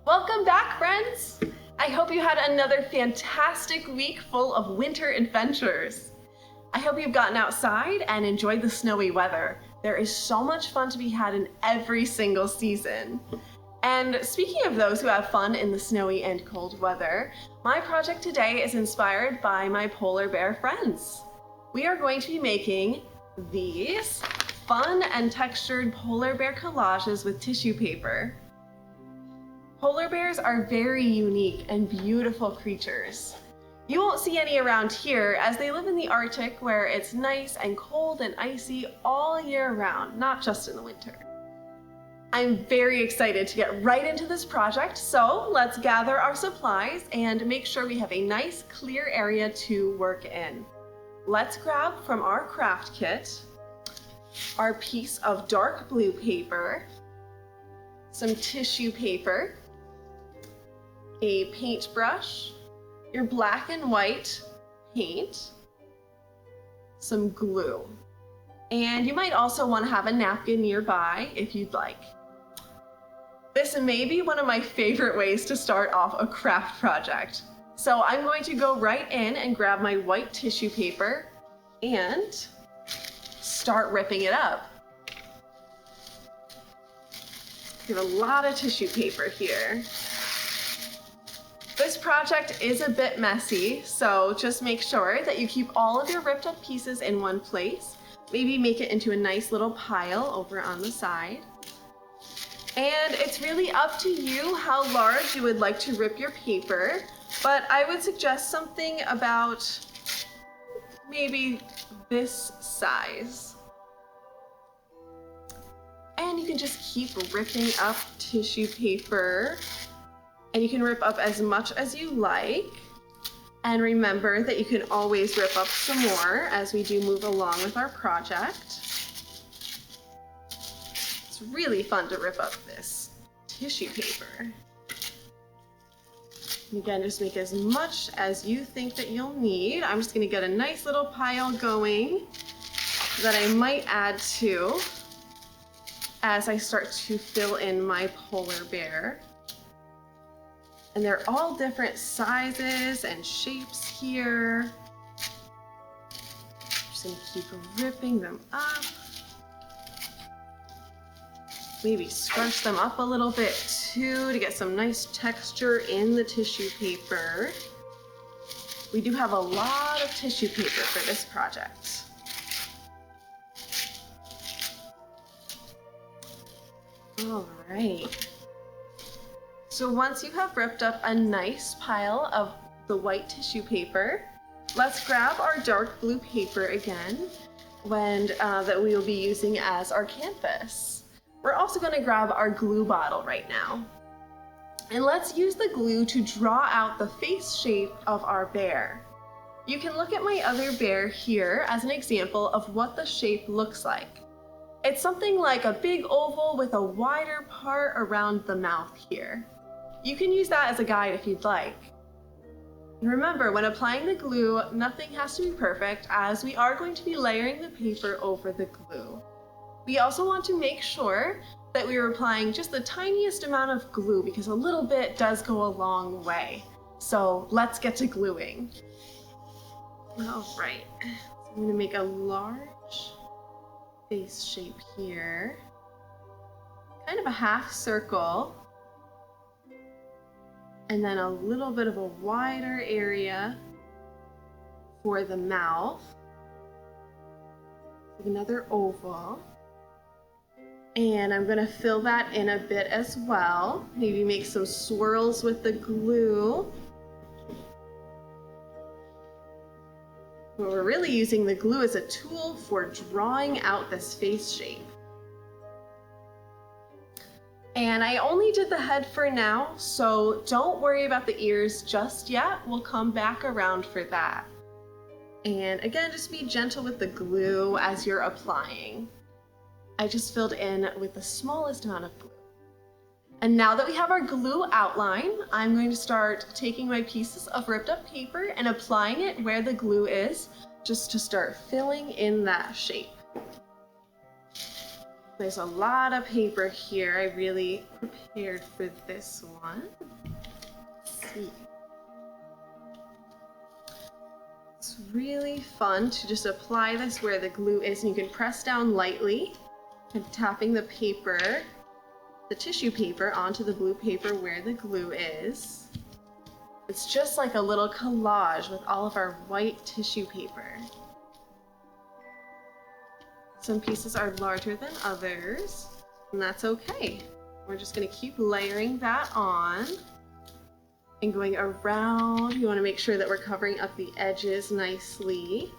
Welcome back, friends! I hope you had another fantastic week full of winter adventures. I hope you've gotten outside and enjoyed the snowy weather. There is so much fun to be had in every single season. And speaking of those who have fun in the snowy and cold weather, my project today is inspired by my polar bear friends. We are going to be making these fun and textured polar bear collages with tissue paper. Polar bears are very unique and beautiful creatures. You won't see any around here as they live in the Arctic where it's nice and cold and icy all year round, not just in the winter. I'm very excited to get right into this project, so let's gather our supplies and make sure we have a nice clear area to work in. Let's grab from our craft kit our piece of dark blue paper, some tissue paper, a paintbrush, your black and white paint, some glue. And you might also want to have a napkin nearby if you'd like. This may be one of my favorite ways to start off a craft project. So I'm going to go right in and grab my white tissue paper and start ripping it up. We have a lot of tissue paper here. This project is a bit messy, so just make sure that you keep all of your ripped up pieces in one place. Maybe make it into a nice little pile over on the side. And it's really up to you how large you would like to rip your paper, but I would suggest something about maybe this size. And you can just keep ripping up tissue paper, and you can rip up as much as you like. And remember that you can always rip up some more as we do move along with our project. It's really fun to rip up this tissue paper. And again, just make as much as you think that you'll need. I'm just going to get a nice little pile going that I might add to as I start to fill in my polar bear. And they're all different sizes and shapes here. Just gonna keep ripping them up. Maybe scrunch them up a little bit too to get some nice texture in the tissue paper. We do have a lot of tissue paper for this project. All right. So once you have ripped up a nice pile of the white tissue paper, let's grab our dark blue paper again that we will be using as our canvas. We're also going to grab our glue bottle right now. And let's use the glue to draw out the face shape of our bear. You can look at my other bear here as an example of what the shape looks like. It's something like a big oval with a wider part around the mouth here. You can use that as a guide if you'd like. And remember, when applying the glue, nothing has to be perfect as we are going to be layering the paper over the glue. We also want to make sure that we are applying just the tiniest amount of glue because a little bit does go a long way. So let's get to gluing. All right, so I'm going to make a large face shape here, kind of a half circle. And then a little bit of a wider area for the mouth. Another oval. And I'm going to fill that in a bit as well. Maybe make some swirls with the glue. But we're really using the glue as a tool for drawing out this face shape. And I only did the head for now, so don't worry about the ears just yet. We'll come back around for that. And again, just be gentle with the glue as you're applying. I just filled in with the smallest amount of glue. And now that we have our glue outline, I'm going to start taking my pieces of ripped up paper and applying it where the glue is, just to start filling in that shape. There's a lot of paper here. I really prepared for this one. Let's see. It's really fun to just apply this where the glue is, and you can press down lightly and tapping the paper, the tissue paper, onto the blue paper where the glue is. It's just like a little collage with all of our white tissue paper. Some pieces are larger than others, and that's okay. We're just going to keep layering that on and going around. You want to make sure that we're covering up the edges nicely.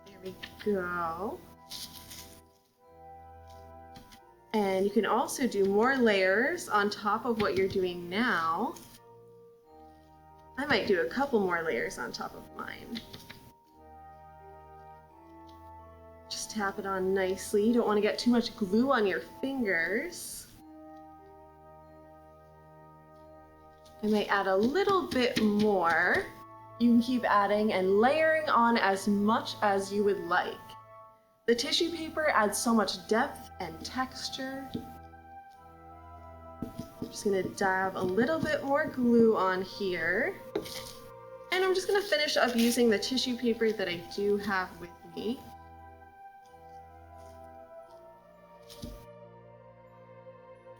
There we go. And you can also do more layers on top of what you're doing now. I might do a couple more layers on top of mine. Just tap it on nicely. You don't want to get too much glue on your fingers. I might add a little bit more. You can keep adding and layering on as much as you would like. The tissue paper adds so much depth and texture. I'm just going to dab a little bit more glue on here. And I'm just going to finish up using the tissue paper that I do have with me.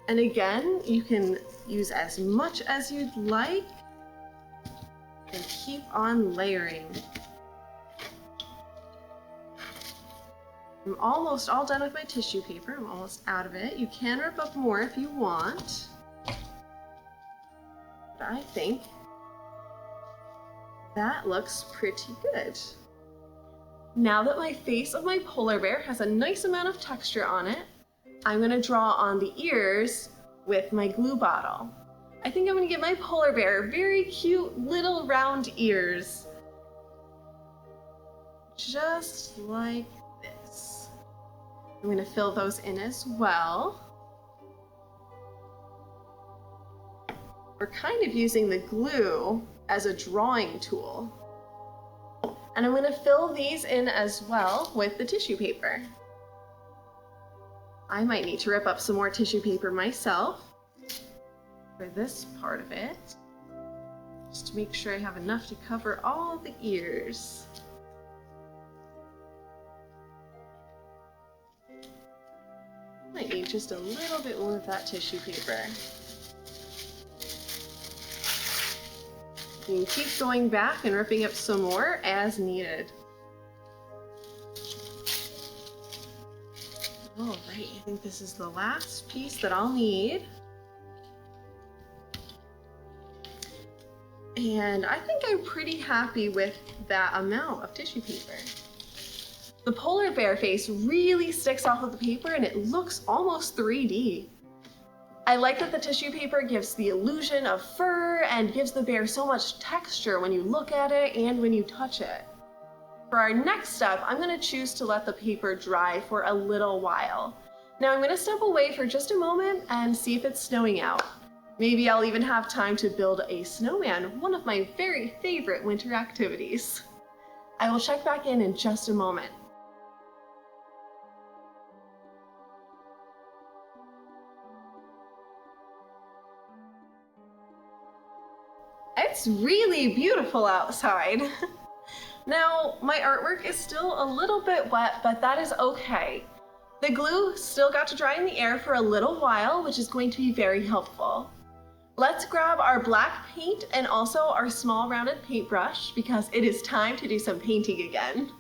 And again, you can use as much as you'd like and keep on layering. I'm almost all done with my tissue paper. I'm almost out of it. You can rip up more if you want, but I think that looks pretty good. Now that my face of my polar bear has a nice amount of texture on it, I'm going to draw on the ears with my glue bottle. I think I'm going to give my polar bear very cute little round ears. Just like this. I'm going to fill those in as well. We're kind of using the glue as a drawing tool. And I'm going to fill these in as well with the tissue paper. I might need to rip up some more tissue paper myself for this part of it, just to make sure I have enough to cover all the ears. Might need just a little bit more of that tissue paper. You can keep going back and ripping up some more as needed. All right, I think this is the last piece that I'll need. And I think I'm pretty happy with that amount of tissue paper. The polar bear face really sticks off of the paper and it looks almost 3D. I like that the tissue paper gives the illusion of fur and gives the bear so much texture when you look at it and when you touch it. For our next step, I'm going to choose to let the paper dry for a little while. Now I'm going to step away for just a moment and see if it's snowing out. Maybe I'll even have time to build a snowman, one of my very favorite winter activities. I will check back in just a moment. It's really beautiful outside. Now, my artwork is still a little bit wet, but that is okay. The glue still got to dry in the air for a little while, which is going to be very helpful. Let's grab our black paint and also our small rounded paintbrush because it is time to do some painting again.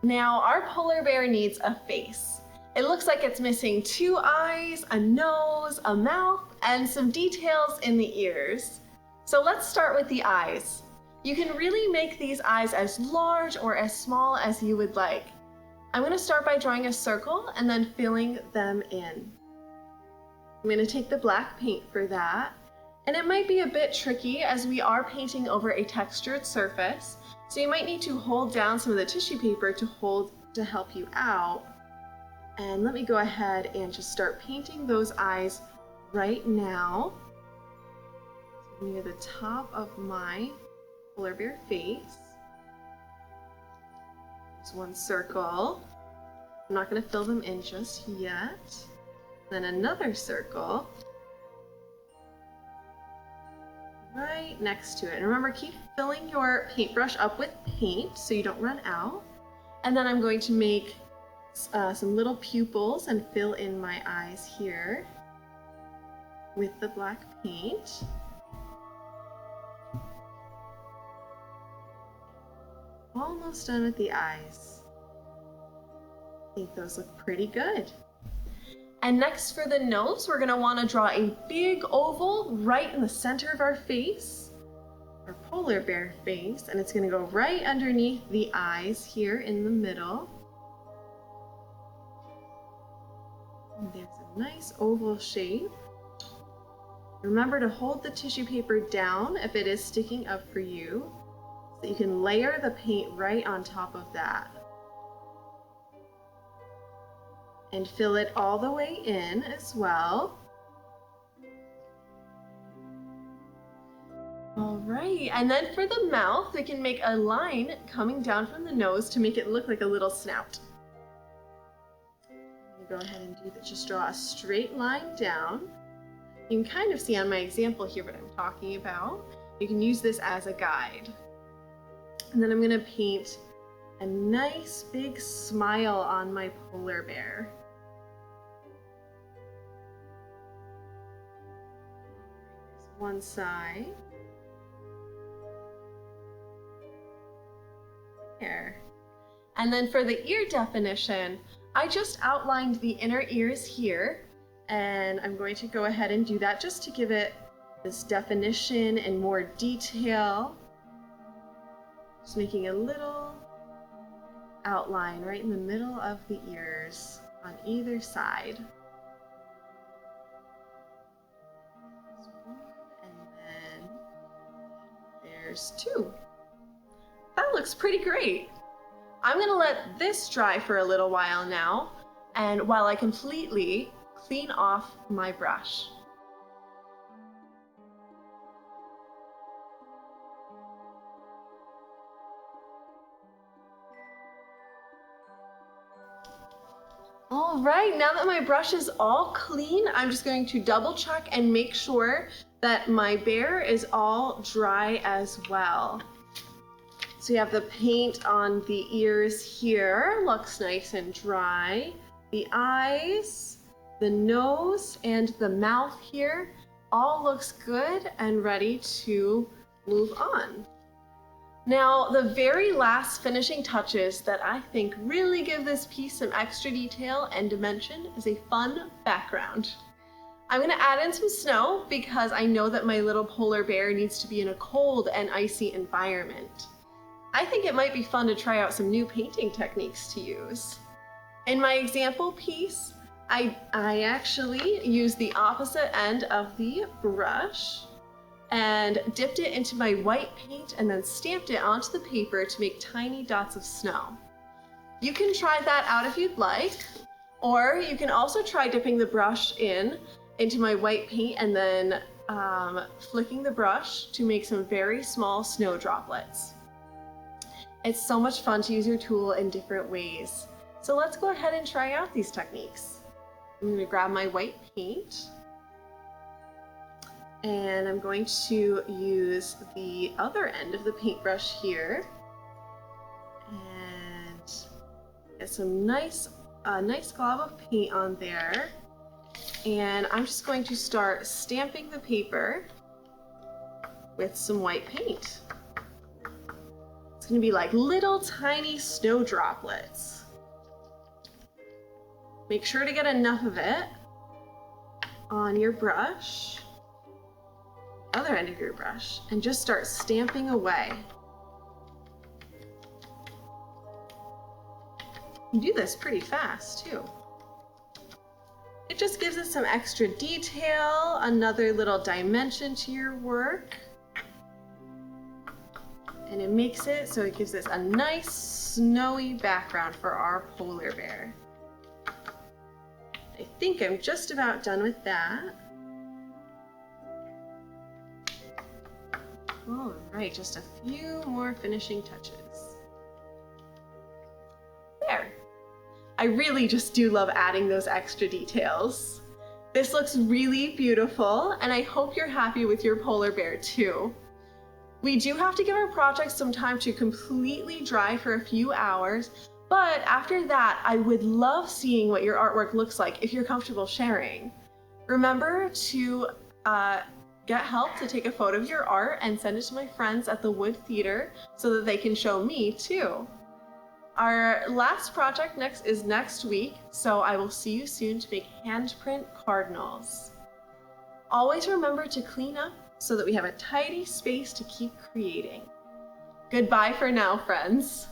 Now, our polar bear needs a face. It looks like it's missing 2 eyes, a nose, a mouth, and some details in the ears. So let's start with the eyes. You can really make these eyes as large or as small as you would like. I'm going to start by drawing a circle and then filling them in. I'm going to take the black paint for that. And it might be a bit tricky as we are painting over a textured surface. So you might need to hold down some of the tissue paper to help you out. And let me go ahead and just start painting those eyes right now. Near the top of my polar bear face. one circle. I'm not going to fill them in just yet. Then another circle right next to it. And remember, keep filling your paintbrush up with paint so you don't run out. And then I'm going to make some little pupils and fill in my eyes here with the black paint. Almost done with the eyes. I think those look pretty good. And next for the nose, we're gonna wanna draw a big oval right in the center of our face, our polar bear face, and it's gonna go right underneath the eyes here in the middle. And there's a nice oval shape. Remember to hold the tissue paper down if it is sticking up for you, so you can layer the paint right on top of that. And fill it all the way in as well. All right, and then for the mouth, we can make a line coming down from the nose to make it look like a little snout. Go ahead and do that. Just draw a straight line down. You can kind of see on my example here what I'm talking about. You can use this as a guide. And then I'm gonna paint a nice big smile on my polar bear. One side. There. And then for the ear definition, I just outlined the inner ears here, and I'm going to go ahead and do that just to give it this definition and more detail. Just making a little outline right in the middle of the ears on either side. There's two. That looks pretty great. I'm gonna let this dry for a little while now, and while I completely clean off my brush. All right, now that my brush is all clean, I'm just going to double check and make sure that my bear is all dry as well. So you have the paint on the ears here, looks nice and dry. The eyes, the nose, and the mouth here all looks good and ready to move on. Now, the very last finishing touches that I think really give this piece some extra detail and dimension is a fun background. I'm gonna add in some snow because I know that my little polar bear needs to be in a cold and icy environment. I think it might be fun to try out some new painting techniques to use. In my example piece, I actually used the opposite end of the brush and dipped it into my white paint and then stamped it onto the paper to make tiny dots of snow. You can try that out if you'd like, or you can also try dipping the brush into my white paint and then flicking the brush to make some very small snow droplets. It's so much fun to use your tool in different ways. So let's go ahead and try out these techniques. I'm going to grab my white paint and I'm going to use the other end of the paintbrush here and get some nice glob of paint on there. And I'm just going to start stamping the paper with some white paint. It's going to be like little tiny snow droplets. Make sure to get enough of it on your brush, other end of your brush, and just start stamping away. You do this pretty fast too. It just gives it some extra detail, another little dimension to your work. And it makes it so it gives us a nice snowy background for our polar bear. I think I'm just about done with that. All right, just a few more finishing touches. I really just do love adding those extra details. This looks really beautiful, and I hope you're happy with your polar bear too. We do have to give our project some time to completely dry for a few hours, but after that, I would love seeing what your artwork looks like if you're comfortable sharing. Remember to get help to take a photo of your art and send it to my friends at the Wood Theater so that they can show me too. Our last project is next week, so I will see you soon to make handprint cardinals. Always remember to clean up so that we have a tidy space to keep creating. Goodbye for now, friends.